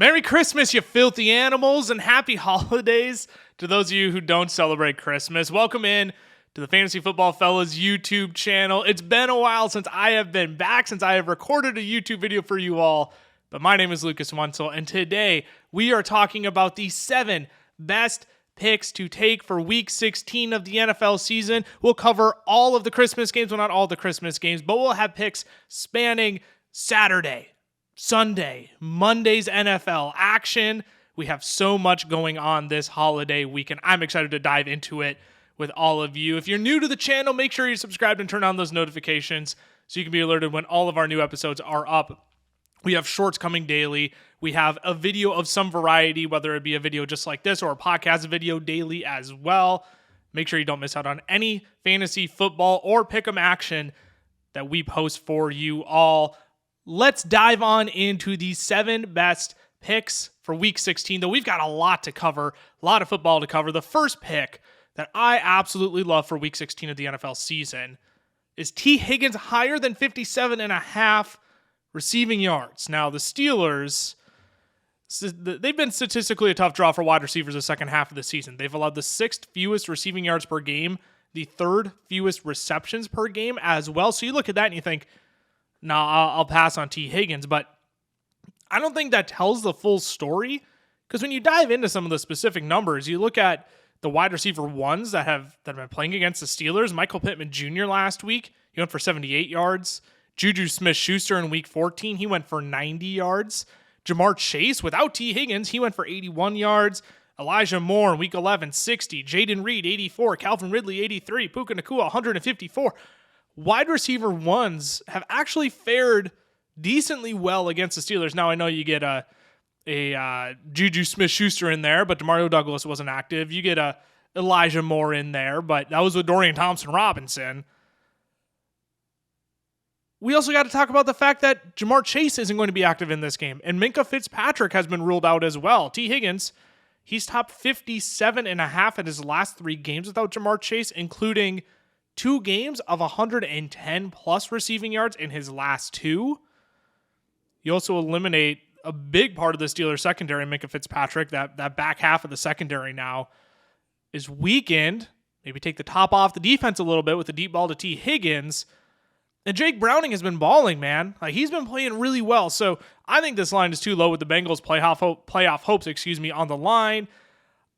Merry Christmas, you filthy animals, and happy holidays to those of you who don't celebrate Christmas. Welcome in to the Fantasy Football Fellas YouTube channel. It's been a while since I have been back, since I have recorded a YouTube video for you all. But my name is Lucas Wenzel, and today we are talking about the 7 best picks to take for Week 16 of the NFL season. We'll cover all of the Christmas games, well, not all the Christmas games, but we'll have picks spanning Saturday, Sunday, Monday's NFL action. We have so much going on this holiday weekend. I'm excited to dive into it with all of you. If you're new to the channel, make sure you're subscribed and turn on those notifications so you can be alerted when all of our new episodes are up. We have shorts coming daily. We have a video of some variety, whether it be a video just like this or a podcast video daily as well. Make sure you don't miss out on any fantasy football or pick'em action that we post for you all. Let's dive on into the 7 best picks for Week 16, though we've got a lot to cover, a lot of football to cover. The first pick that I absolutely love for Week 16 of the NFL season is T. Higgins higher than 57.5 receiving yards. Now, the Steelers, they've been statistically a tough draw for wide receivers the second half of the season. They've allowed the 6th fewest receiving yards per game, the 3rd fewest receptions per game as well. So you look at that and you think, no, I'll pass on T. Higgins, but I don't think that tells the full story, because when you dive into some of the specific numbers, you look at the wide receiver ones that have been playing against the Steelers. Michael Pittman Jr. last week, he went for 78 yards. Juju Smith-Schuster in Week 14, he went for 90 yards. Jamar Chase, without T. Higgins, he went for 81 yards. Elijah Moore in Week 11, 60. Jaden Reed, 84. Calvin Ridley, 83. Puka Nacua, 154. Wide receiver ones have actually fared decently well against the Steelers. Now, I know you get a Juju Smith-Schuster in there, but DeMario Douglas wasn't active. You get a Elijah Moore in there, but that was with Dorian Thompson-Robinson. We also got to talk about the fact that Jamar Chase isn't going to be active in this game, and Minkah Fitzpatrick has been ruled out as well. T. Higgins, he's topped 57.5 in his last 3 games without Jamar Chase, including 2 games of 110 plus receiving yards in his last 2. You also eliminate a big part of the Steelers secondary, Minkah Fitzpatrick. That back half of the secondary now is weakened. Maybe take the top off the defense a little bit with the deep ball to T. Higgins. And Jake Browning has been balling, man. Like, he's been playing really well. So I think this line is too low with the Bengals playoff hopes, on the line.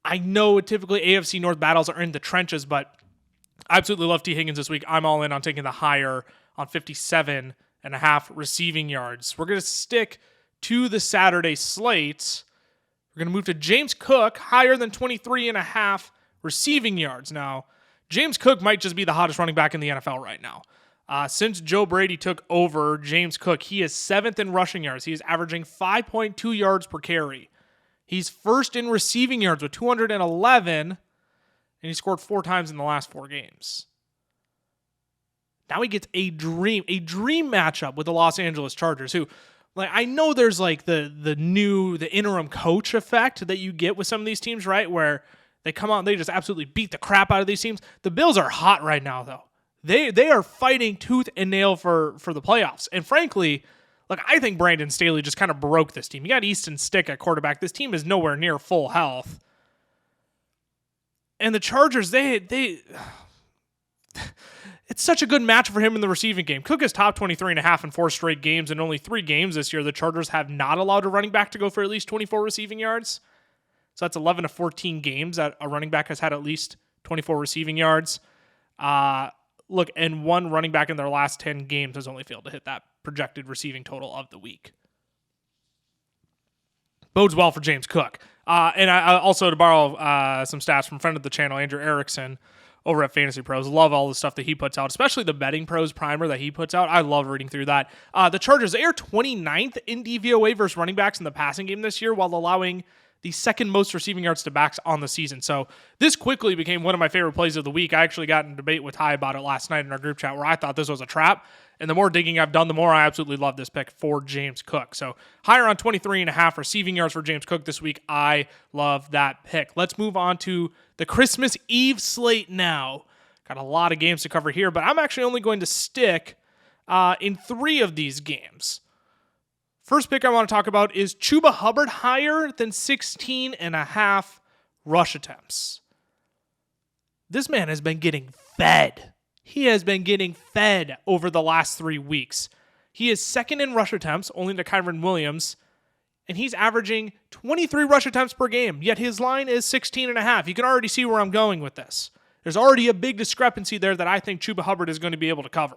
I know typically AFC North battles are in the trenches, but I absolutely love T. Higgins this week. I'm all in on taking the higher on 57.5 receiving yards. We're going to stick to the Saturday slate. We're going to move to James Cook, higher than 23.5 receiving yards. Now, James Cook might just be the hottest running back in the NFL right now. Since Joe Brady took over, James Cook, he is 7th in rushing yards. He is averaging 5.2 yards per carry. He's 1st in receiving yards with 211, and he scored 4 times in the last 4 games. Now he gets a dream matchup with the Los Angeles Chargers, who, like, I know there's like the interim coach effect that you get with some of these teams, right? Where they come out and they just absolutely beat the crap out of these teams. The Bills are hot right now, though. They are fighting tooth and nail for the playoffs. And frankly, like, I think Brandon Staley just kind of broke this team. You got Easton Stick at quarterback. This team is nowhere near full health. And the Chargers, it's such a good match for him in the receiving game. Cook is top 23.5 in 4 straight games, and only 3 games this year the Chargers have not allowed a running back to go for at least 24 receiving yards. So that's 11 of 14 games that a running back has had at least 24 receiving yards. Look, and 1 running back in their last 10 games has only failed to hit that projected receiving total of the week. Bodes well for James Cook. And I also, to borrow some stats from friend of the channel, Andrew Erickson, over at Fantasy Pros. Love all the stuff that he puts out, especially the Betting Pros primer that he puts out. I love reading through that. The Chargers, they are 29th in DVOA versus running backs in the passing game this year, while allowing the 2nd most receiving yards to backs on the season. So this quickly became one of my favorite plays of the week. I actually got in a debate with Ty about it last night in our group chat, where I thought this was a trap. And the more digging I've done, the more I absolutely love this pick for James Cook. So higher on 23.5 receiving yards for James Cook this week. I love that pick. Let's move on to the Christmas Eve slate now. Got a lot of games to cover here, but I'm actually only going to stick in 3 of these games. First pick I want to talk about is Chuba Hubbard higher than 16.5 rush attempts. This man has been getting fed. He has been getting fed over the last 3 weeks. He is second in rush attempts, only to Kyren Williams, and he's averaging 23 rush attempts per game, yet his line is 16.5. You can already see where I'm going with this. There's already a big discrepancy there that I think Chuba Hubbard is going to be able to cover.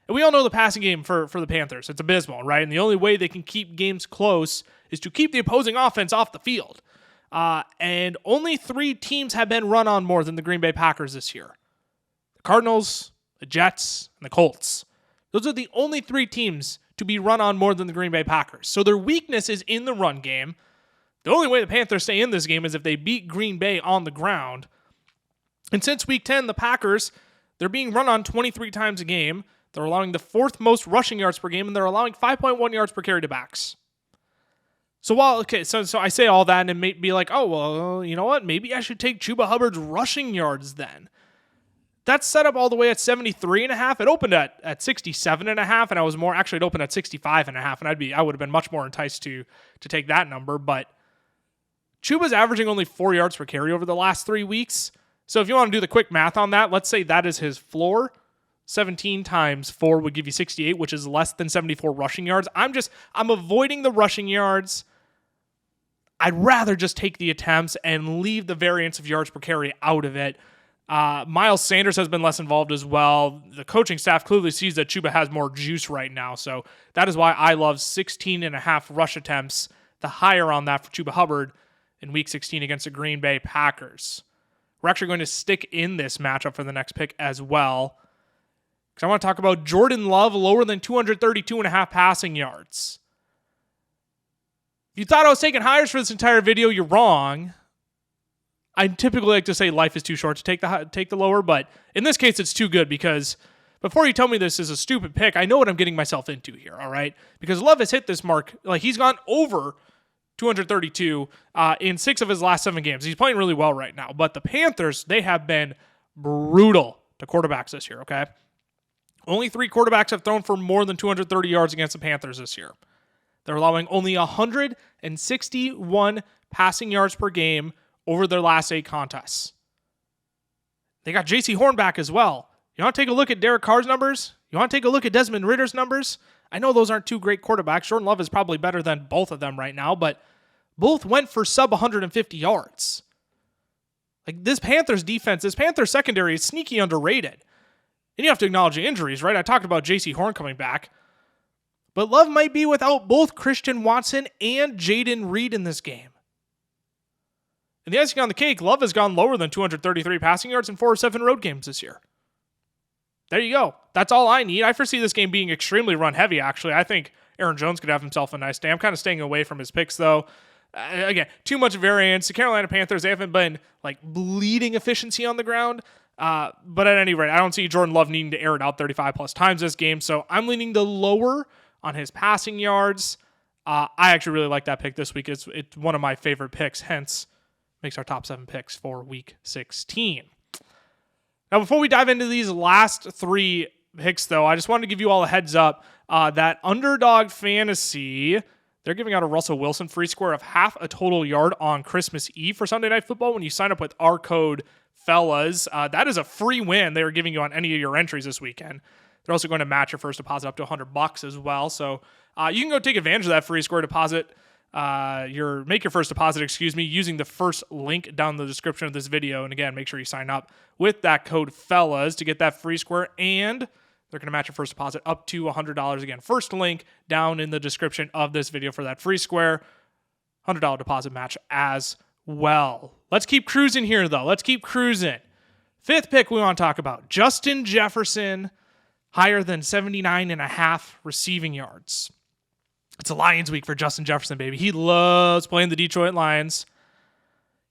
And we all know the passing game for the Panthers. It's abysmal, right? And the only way they can keep games close is to keep the opposing offense off the field. And only 3 teams have been run on more than the Green Bay Packers this year. The Cardinals, the Jets, and the Colts. Those are the only 3 teams to be run on more than the Green Bay Packers. So their weakness is in the run game. The only way the Panthers stay in this game is if they beat Green Bay on the ground. And since week 10, the Packers, they're being run on 23 times a game. They're allowing the 4th most rushing yards per game, and they're allowing 5.1 yards per carry to backs. So so I say all that and it may be like, oh, well, you know what? Maybe I should take Chuba Hubbard's rushing yards then. That's set up all the way at 73.5. It opened at 67.5, and I was more, actually it opened at 65.5, and I would have been much more enticed to take that number, but Chuba's averaging only 4 yards per carry over the last 3 weeks. So if you want to do the quick math on that, let's say that is his floor. 17 times 4 would give you 68, which is less than 74 rushing yards. I'm avoiding the rushing yards. I'd rather just take the attempts and leave the variance of yards per carry out of it. Miles Sanders has been less involved as well. The coaching staff clearly sees that Chuba has more juice right now. So that is why I love 16.5 rush attempts, the higher on that for Chuba Hubbard in Week 16 against the Green Bay Packers. We're actually going to stick in this matchup for the next pick as well, because I want to talk about Jordan Love lower than 232.5 passing yards. If you thought I was taking hires for this entire video, you're wrong. I typically like to say life is too short to take the lower, but in this case, it's too good because before you tell me this is a stupid pick, I know what I'm getting myself into here, all right? Because Love has hit this mark. Like, he's gone over 232 in 6 of his last 7 games. He's playing really well right now, but the Panthers, they have been brutal to quarterbacks this year, okay? Only 3 quarterbacks have thrown for more than 230 yards against the Panthers this year. They're allowing only 161 passing yards per game over their last 8 contests. They got J.C. Horn back as well. You want to take a look at Derek Carr's numbers? You want to take a look at Desmond Ridder's numbers? I know those aren't 2 great quarterbacks. Jordan Love is probably better than both of them right now, but both went for sub 150 yards. Like, this Panthers defense, this Panthers secondary is sneaky underrated. And you have to acknowledge the injuries, right? I talked about J.C. Horn coming back. But Love might be without both Christian Watson and Jaden Reed in this game. And the icing on the cake, Love has gone lower than 233 passing yards in 4 of 7 road games this year. There you go. That's all I need. I foresee this game being extremely run-heavy, actually. I think Aaron Jones could have himself a nice day. I'm kind of staying away from his picks, though. Again, too much variance. The Carolina Panthers, they haven't been like bleeding efficiency on the ground. But at any rate, I don't see Jordan Love needing to air it out 35-plus times this game, so I'm leaning the lower on his passing yards. I actually really like that pick this week. It's one of my favorite picks, hence makes our top 7 picks for Week 16. Now, before we dive into these last 3 picks, though, I just wanted to give you all a heads up that Underdog Fantasy, they're giving out a Russell Wilson free score of half a total yard on Christmas Eve for Sunday Night Football when you sign up with our code FELLAS. That is a free win they are giving you on any of your entries this weekend. They're also going to match your first deposit up to $100 as well. So you can go take advantage of that free score deposit. Make your first deposit, using the first link down in the description of this video. And again, make sure you sign up with that code FELLAS to get that free score, and they're going to match your first deposit up to $100. Again, first link down in the description of this video for that free square, $100 deposit match as well. Let's keep cruising here, though. Let's keep cruising. 5th pick we want to talk about, Justin Jefferson, higher than 79.5 receiving yards. It's a Lions week for Justin Jefferson, baby. He loves playing the Detroit Lions.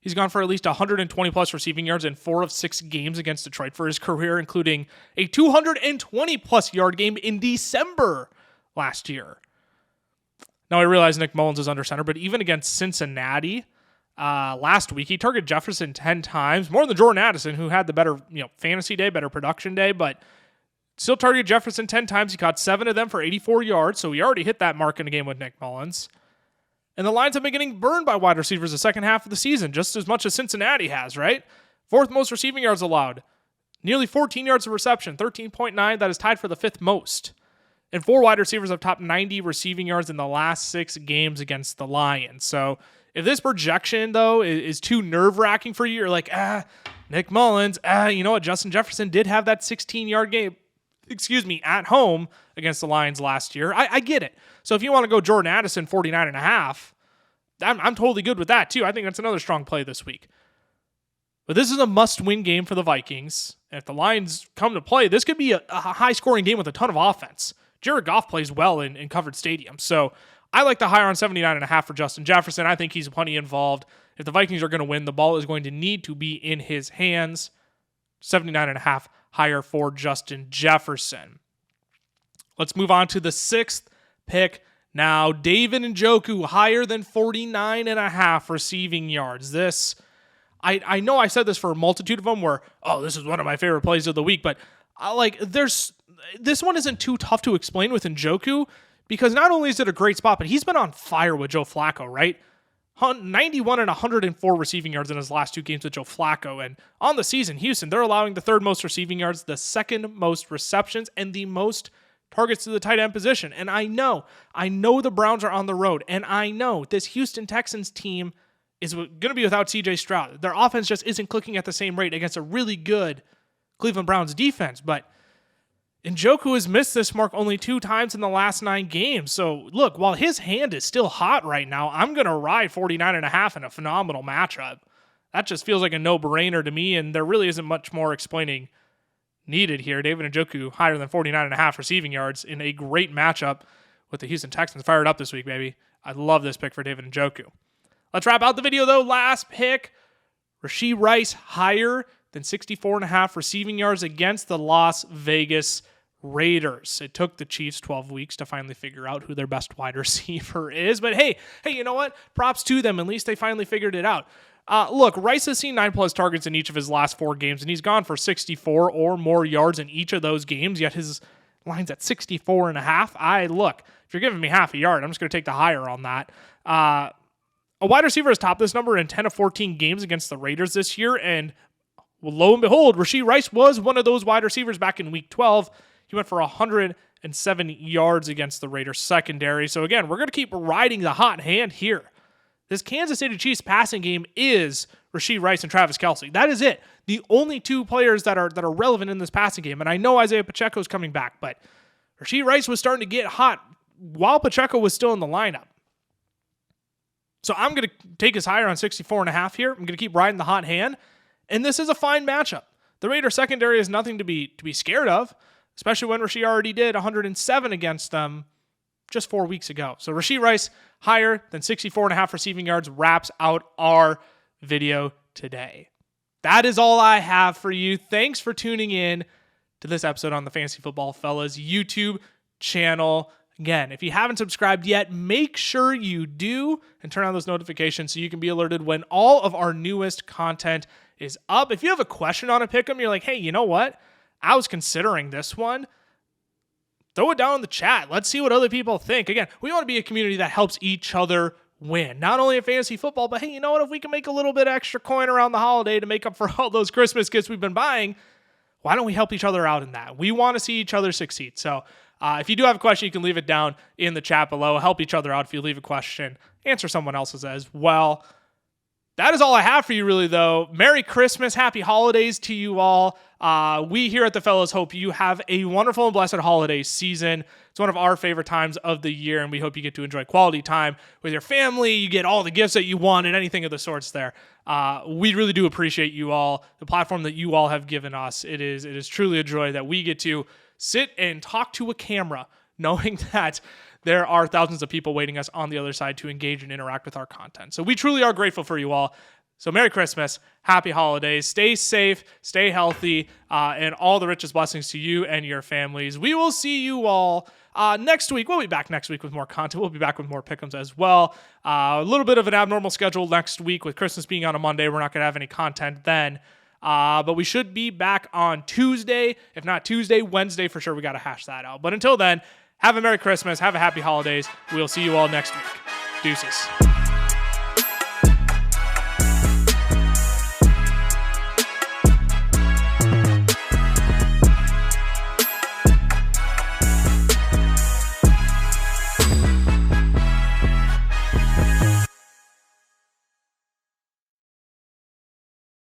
He's gone for at least 120-plus receiving yards in 4 of 6 games against Detroit for his career, including a 220-plus yard game in December last year. Now, I realize Nick Mullins is under center, but even against Cincinnati last week, he targeted Jefferson 10 times, more than Jordan Addison, who had the better fantasy day, better production day, but Still targeted Jefferson 10 times. He caught 7 of them for 84 yards, so he already hit that mark in a game with Nick Mullins. And the Lions have been getting burned by wide receivers the second half of the season, just as much as Cincinnati has, right? 4th most receiving yards allowed. Nearly 14 yards of reception, 13.9. That is tied for the 5th most. And 4 wide receivers have topped 90 receiving yards in the last 6 games against the Lions. So if this projection, though, is too nerve-wracking for you, you're like, Nick Mullins, you know what? Justin Jefferson did have that 16-yard game, at home against the Lions last year. I get it. So if you want to go Jordan Addison 49.5, I'm totally good with that too. I think that's another strong play this week. But this is a must-win game for the Vikings. And if the Lions come to play, this could be a high-scoring game with a ton of offense. Jared Goff plays well in covered stadiums. So I like the higher on 79.5 for Justin Jefferson. I think he's plenty involved. If the Vikings are going to win, the ball is going to need to be in his hands. 79.5 higher for Justin Jefferson. Let's move on to the 6th pick. Now, David Njoku higher than 49.5 receiving yards. This, I know I said this for a multitude of them where, this is one of my favorite plays of the week, but this one isn't too tough to explain with Njoku because not only is it a great spot, but he's been on fire with Joe Flacco, right? 91 and 104 receiving yards in his last 2 games with Joe Flacco. And on the season, Houston, they're allowing the 3rd most receiving yards, the 2nd most receptions, and the most targets to the tight end position. And I know the Browns are on the road, and I know this Houston Texans team is going to be without C.J. Stroud. Their offense just isn't clicking at the same rate against a really good Cleveland Browns defense. But Njoku has missed this mark only 2 times in the last 9 games. So, look, while his hand is still hot right now, I'm going to ride 49.5 in a phenomenal matchup. That just feels like a no-brainer to me, and there really isn't much more explaining needed here. David Njoku higher than 49.5 receiving yards in a great matchup with the Houston Texans. Fired up this week, baby. I love this pick for David Njoku. Let's wrap out the video, though. Last pick, Rashee Rice higher than 64.5 receiving yards against the Las Vegas Raiders. It took the Chiefs 12 weeks to finally figure out who their best wide receiver is. But hey, you know what? Props to them. At least they finally figured it out. Look, Rice has seen 9+ targets in each of his last 4 games, and he's gone for 64 or more yards in each of those games, yet his line's at 64.5. Look, if you're giving me half a yard, I'm just going to take the higher on that. A wide receiver has topped this number in 10 of 14 games against the Raiders this year, and lo and behold, Rashee Rice was one of those wide receivers back in Week 12. He went for 107 yards against the Raiders secondary. So again, we're going to keep riding the hot hand here. This Kansas City Chiefs passing game is Rashee Rice and Travis Kelce. That is it. The only 2 players that are relevant in this passing game. And I know Isaiah Pacheco is coming back, but Rashee Rice was starting to get hot while Pacheco was still in the lineup. So I'm going to take his higher on 64.5 here. I'm going to keep riding the hot hand. And this is a fine matchup. The Raiders secondary is nothing to be scared of, especially when Rashee already did 107 against them just 4 weeks ago. So Rashee Rice higher than 64.5 receiving yards wraps out our video today. That is all I have for you. Thanks for tuning in to this episode on the Fantasy Football Fellas YouTube channel. Again, if you haven't subscribed yet, make sure you do and turn on those notifications so you can be alerted when all of our newest content is up. If you have a question on a pick'em, you're like, hey, you know what? I was considering this one. Throw it down in the chat. Let's see what other people think. Again, we want to be a community that helps each other win. Not only in fantasy football, but hey, you know what? If we can make a little bit extra coin around the holiday to make up for all those Christmas gifts we've been buying, why don't we help each other out in that? We want to see each other succeed. So if you do have a question, you can leave it down in the chat below. Help each other out if you leave a question. Answer someone else's as well. That is all I have for you, really, though. Merry Christmas. Happy holidays to you all. We here at the Fellows hope you have a wonderful and blessed holiday season. It's one of our favorite times of the year, and we hope you get to enjoy quality time with your family. You get all the gifts that you want and anything of the sorts there. We really do appreciate you all, the platform that you all have given us. It is truly a joy that we get to sit and talk to a camera, knowing that there are thousands of people waiting us on the other side to engage and interact with our content. So we truly are grateful for you all. So Merry Christmas, Happy Holidays, stay safe, stay healthy, and all the richest blessings to you and your families. We will see you all next week. We'll be back next week with more content. We'll be back with more pick'ems as well. A little bit of an abnormal schedule next week with Christmas being on a Monday. We're not going to have any content then. But we should be back on Tuesday. If not Tuesday, Wednesday for sure. We got to hash that out. But until then, have a Merry Christmas. Have a Happy Holidays. We'll see you all next week. Deuces.